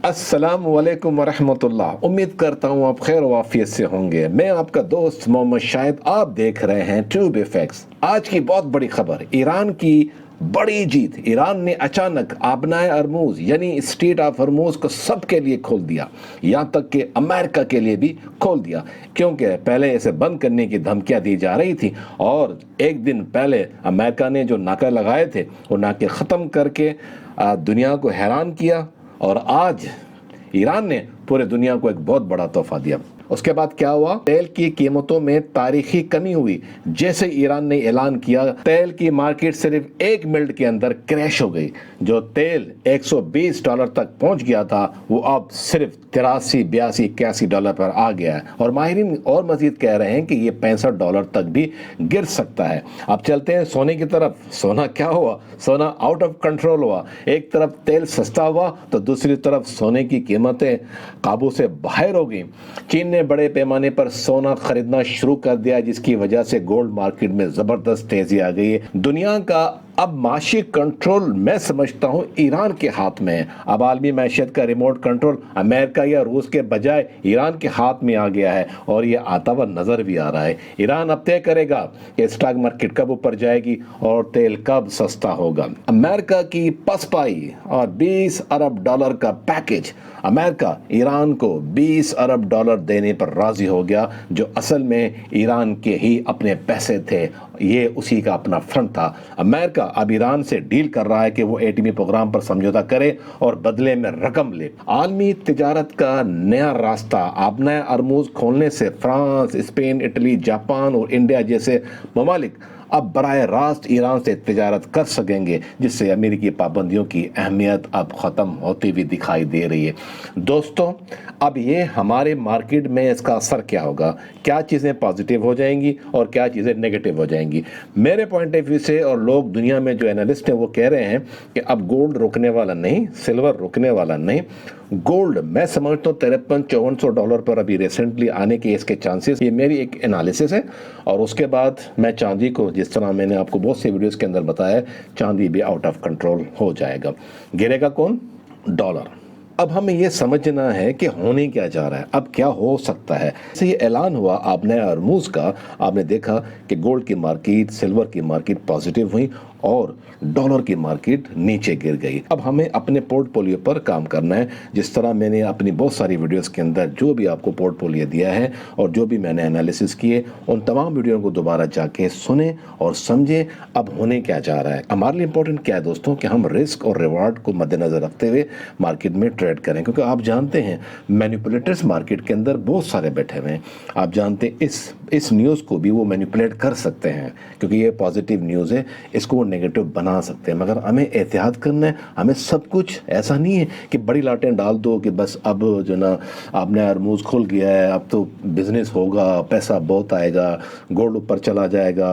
अस्सलाम वालेकुम वरहमतुल्लाह। उम्मीद करता हूँ आप खैर वाफियत से होंगे। मैं आपका दोस्त मोहम्मद शाहिद, आप देख रहे हैं ट्यूब इफेक्ट्स। आज की बहुत बड़ी खबर, ईरान की बड़ी जीत। ईरान ने अचानक आबनाए हरमुज यानी स्ट्रेट ऑफ हरमुज को सबके लिए खोल दिया, यहाँ तक कि अमेरिका के लिए भी खोल दिया, क्योंकि पहले इसे बंद करने की धमकियां दी जा रही थी और एक दिन पहले अमेरिका ने जो नाके लगाए थे वो नाके ख़त्म करके दुनिया को हैरान किया और आज ईरान ने पूरे दुनिया को एक बहुत बड़ा तोहफा दिया। उसके बाद क्या हुआ? तेल की कीमतों में तारीखी कमी हुई। जैसे ईरान ने ऐलान किया, तेल की मार्केट सिर्फ एक मिनट के अंदर क्रैश हो गई। जो तेल $120 तक पहुंच गया था वो अब सिर्फ 83, 82, 81 डॉलर पर आ गया है और माहिरीन और मजीद कह रहे हैं कि ये $65 तक भी गिर सकता है। अब चलते हैं सोने की तरफ। सोना क्या हुआ? सोना आउट ऑफ कंट्रोल हुआ। एक तरफ तेल सस्ता हुआ तो दूसरी तरफ सोने की कीमतें काबू से बाहर हो गई। चीन ने बड़े पैमाने पर सोना खरीदना शुरू कर दिया, जिसकी वजह से गोल्ड मार्केट में जबरदस्त तेजी आ गई है। दुनिया का अब माशी कंट्रोल मैं समझता हूं ईरान के हाथ में है। अब आलमी मैशियत का रिमोट कंट्रोल अमेरिका या रूस के बजाय ईरान के हाथ में आ गया है और ये आता हुआ नजर भी आ रहा है। ईरान अब तय करेगा कि स्टॉक मार्केट कब ऊपर जाएगी और तेल कब सस्ता होगा। अमेरिका की पसपाई और $20 अरब का पैकेज। अमेरिका ईरान को $20 अरब देने पर राजी हो गया, जो असल में ईरान के ही अपने पैसे थे, ये उसी का अपना फंड था। अमेरिका अब ईरान से डील कर रहा है कि वो एटमी प्रोग्राम पर समझौता करे और बदले में रकम ले। आलमी तिजारत का नया रास्ता आबनाए हरमुज खोलने से फ्रांस, स्पेन, इटली, जापान और इंडिया जैसे ममालिक अब बराह रास्त ईरान से तिजारत कर सकेंगे, जिससे अमेरिकी पाबंदियों की अहमियत अब ख़त्म होती हुई दिखाई दे रही है। दोस्तों, अब ये हमारे मार्केट में इसका असर क्या होगा? क्या चीज़ें पॉजिटिव हो जाएंगी और क्या चीज़ें नेगेटिव हो जाएंगी? मेरे पॉइंट ऑफ व्यू से और लोग दुनिया में जो एनालिस्ट हैं वो कह रहे हैं कि अब गोल्ड रुकने वाला नहीं, सिल्वर रुकने वाला नहीं। गोल्ड मैं समझता हूँ $5300-5400 पर अभी रिसेंटली आने के इसके चांसेस, ये मेरी एक एनालिसिस है। और उसके बाद मैं चांदी को, जिस तरह मैंने आपको बहुत से वीडियोस के अंदर बताया, चांदी भी आउट ऑफ कंट्रोल हो जाएगा। गिरेगा कौन? डॉलर। अब हमें ये समझना है कि होने क्या जा रहा है, अब क्या हो सकता है। जैसे ये ऐलान हुआ आबनाए हरमुज का, आपने देखा कि गोल्ड की मार्केट, सिल्वर की मार्केट पॉजिटिव हुई और डॉलर की मार्केट नीचे गिर गई। अब हमें अपने पोर्टफोलियो पर काम करना है। जिस तरह मैंने अपनी बहुत सारी वीडियोस के अंदर जो भी आपको पोर्टफोलियो दिया है और जो भी मैंने एनालिसिस किए, उन तमाम वीडियो को दोबारा जाके सुने और समझे अब होने क्या जा रहा है। हमारे लिए इंपॉर्टेंट क्या है दोस्तों कि हम रिस्क और रिवार्ड को मद्देनजर रखते हुए मार्केट में ट्रेड करें, क्योंकि आप जानते हैं मैनिपुलेटर्स मार्केट के अंदर बहुत सारे बैठे हुए हैं। आप जानते हैं इस न्यूज़ को भी वो मैनिपुलेट कर सकते हैं, क्योंकि ये पॉजिटिव न्यूज़ है, इसको नेगेटिव बना सकते हैं। मगर हमें एहतियात करना है। हमें सब कुछ ऐसा नहीं है कि बड़ी लाटें डाल दो कि बस अब जो ना आपने हरमुज खुल गया है, अब तो बिजनेस होगा, पैसा बहुत आएगा, गोल्ड ऊपर चला जाएगा।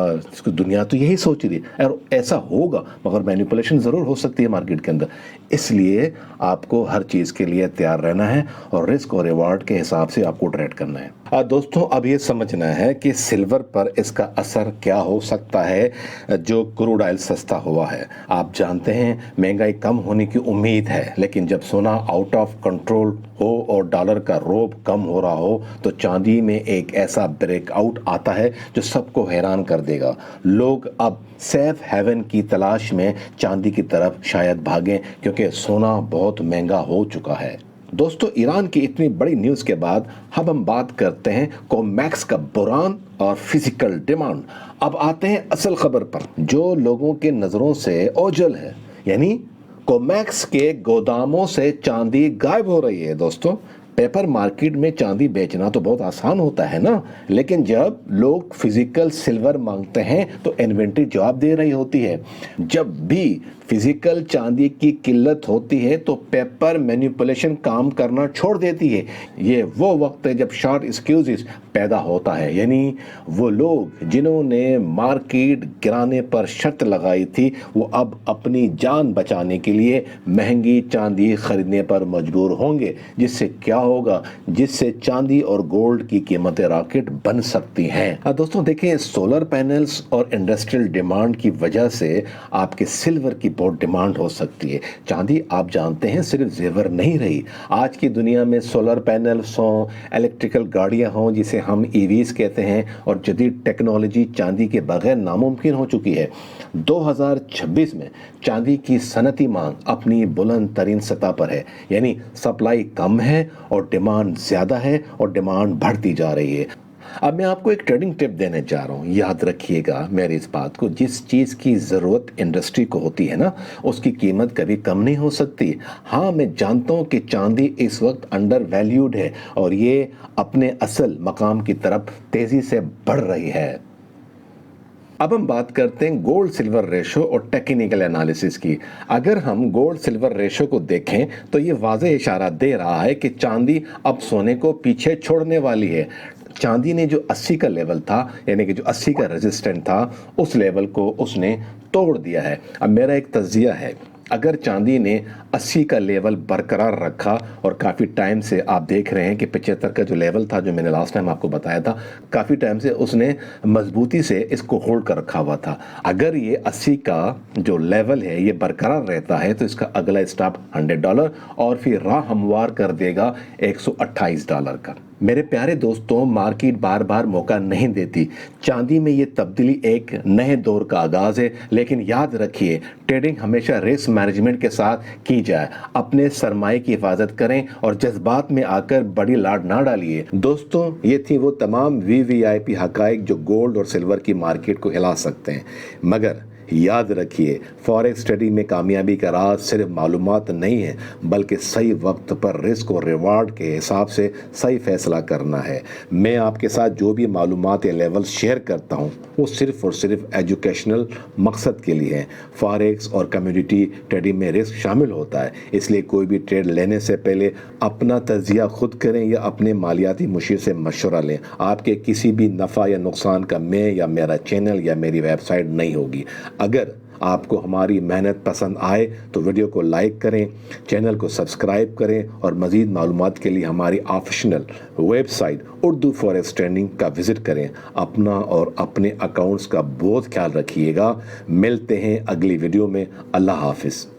दुनिया तो यही सोच रही है और ऐसा होगा, मगर मैनिपुलेशन ज़रूर हो सकती है मार्केट के अंदर। इसलिए आपको हर चीज़ के लिए तैयार रहना है और रिस्क और रिवार्ड के हिसाब से आपको ट्रेड करना है। दोस्तों, अब ये समझना है कि सिल्वर पर इसका असर क्या हो सकता है। जो क्रूड ऑयल सस्ता हुआ है, आप जानते हैं महंगाई कम होने की उम्मीद है, लेकिन जब सोना आउट ऑफ कंट्रोल हो और डॉलर का रोब कम हो रहा हो तो चांदी में एक ऐसा ब्रेकआउट आता है जो सबको हैरान कर देगा। लोग अब सेफ हेवन की तलाश में चांदी की तरफ शायद भागें, क्योंकि सोना बहुत महंगा हो चुका है। दोस्तों, ईरान की इतनी बड़ी न्यूज़ के बाद अब हम बात करते हैं कोमैक्स का बुरान और फिजिकल डिमांड। अब आते हैं असल खबर पर, जो लोगों के नज़रों से ओझल है, यानी कोमैक्स के गोदामों से चांदी गायब हो रही है। दोस्तों, पेपर मार्केट में चांदी बेचना तो बहुत आसान होता है ना, लेकिन जब लोग फिजिकल सिल्वर मांगते हैं तो इन्वेंट्री जवाब दे रही होती है। जब भी फिजिकल चांदी की किल्लत होती है तो पेपर मैनिपुलेशन काम करना छोड़ देती है। ये वो वक्त है जब शॉर्ट एक्सक्यूजेस पैदा होता है, यानी वो लोग जिन्होंने मार्केट गिराने पर शर्त लगाई थी वो अब अपनी जान बचाने के लिए महंगी चांदी खरीदने पर मजबूर होंगे। जिससे क्या होगा? जिससे चांदी और गोल्ड की कीमतें रॉकेट बन सकती हैं। दोस्तों, देखें, सोलर पैनल्स और इंडस्ट्रियल डिमांड की वजह से आपके सिल्वर की बहुत डिमांड हो सकती है। चांदी आप जानते हैं सिर्फ जेवर नहीं रही, आज की दुनिया में सोलर पैनल्स हों, इलेक्ट्रिकल गाड़ियां हों जिसे हम ईवीज कहते हैं, और जदीद टेक्नोलॉजी चांदी के बगैर नामुमकिन हो चुकी है। 2026 में चांदी की सनती मांग अपनी बुलंद तरीन सतह पर है, यानी सप्लाई कम है और डिमांड ज़्यादा है, और डिमांड बढ़ती जा रही है। अब मैं आपको एक ट्रेडिंग टिप देने जा रहा हूँ, याद रखिएगा मेरी इस बात को। जिस चीज़ की ज़रूरत इंडस्ट्री को होती है ना, उसकी कीमत कभी कम नहीं हो सकती। हाँ, मैं जानता हूँ कि चांदी इस वक्त अंडर वैल्यूड है और ये अपने असल मकाम की तरफ तेज़ी से बढ़ रही है। अब हम बात करते हैं गोल्ड सिल्वर रेशो और टेक्निकल एनालिसिस की। अगर हम गोल्ड सिल्वर रेशो को देखें तो ये वाज़ेह इशारा दे रहा है कि चांदी अब सोने को पीछे छोड़ने वाली है। चांदी ने जो 80 का लेवल था, यानी कि जो 80 का रेजिस्टेंट था, उस लेवल को उसने तोड़ दिया है। अब मेरा एक तज्जिया है, अगर चांदी ने 80 का लेवल बरकरार रखा, और काफ़ी टाइम से आप देख रहे हैं कि 75 का जो लेवल था, जो मैंने लास्ट टाइम आपको बताया था, काफ़ी टाइम से उसने मजबूती से इसको होल्ड कर रखा हुआ था। अगर ये 80 का जो लेवल है ये बरकरार रहता है तो इसका अगला स्टॉप $100 और फिर राह हमवार कर देगा $128 का। मेरे प्यारे दोस्तों, मार्केट बार बार मौका नहीं देती। चांदी में ये तब्दीली एक नए दौर का आगाज़ है, लेकिन याद रखिए ट्रेडिंग हमेशा रिस्क मैनेजमेंट के साथ की जाए। अपने सरमाए की हिफाजत करें और जज्बात में आकर बड़ी लाड ना डालिए। दोस्तों, ये थी वो तमाम VVIP हकाइक जो गोल्ड और सिल्वर की मार्केट को हिला सकते हैं, मगर याद रखिए फॉरेक्स स्टडी में कामयाबी का राज सिर्फ मालूमात नहीं है, बल्कि सही वक्त पर रिस्क और रिवार्ड के हिसाब से सही फैसला करना है। मैं आपके साथ जो भी मालूमात या लेवल्स शेयर करता हूँ वो सिर्फ और सिर्फ एजुकेशनल मकसद के लिए है। फॉरेक्स और कम्युनिटी ट्रेडिंग में रिस्क शामिल होता है, इसलिए कोई भी ट्रेड लेने से पहले अपना तजिया खुद करें या अपने मालियाती मुशीर से मशवरा लें। आपके किसी भी नफ़ा या नुकसान का मैं या मेरा चैनल या मेरी वेबसाइट नहीं होगी। अगर आपको हमारी मेहनत पसंद आए तो वीडियो को लाइक करें, चैनल को सब्सक्राइब करें, और मज़ीद मालूमात के लिए हमारी official website Urdu forex trending का विज़िट करें। अपना और अपने अकाउंट्स का बहुत ख्याल रखिएगा। मिलते हैं अगली वीडियो में। अल्लाह हाफिज़।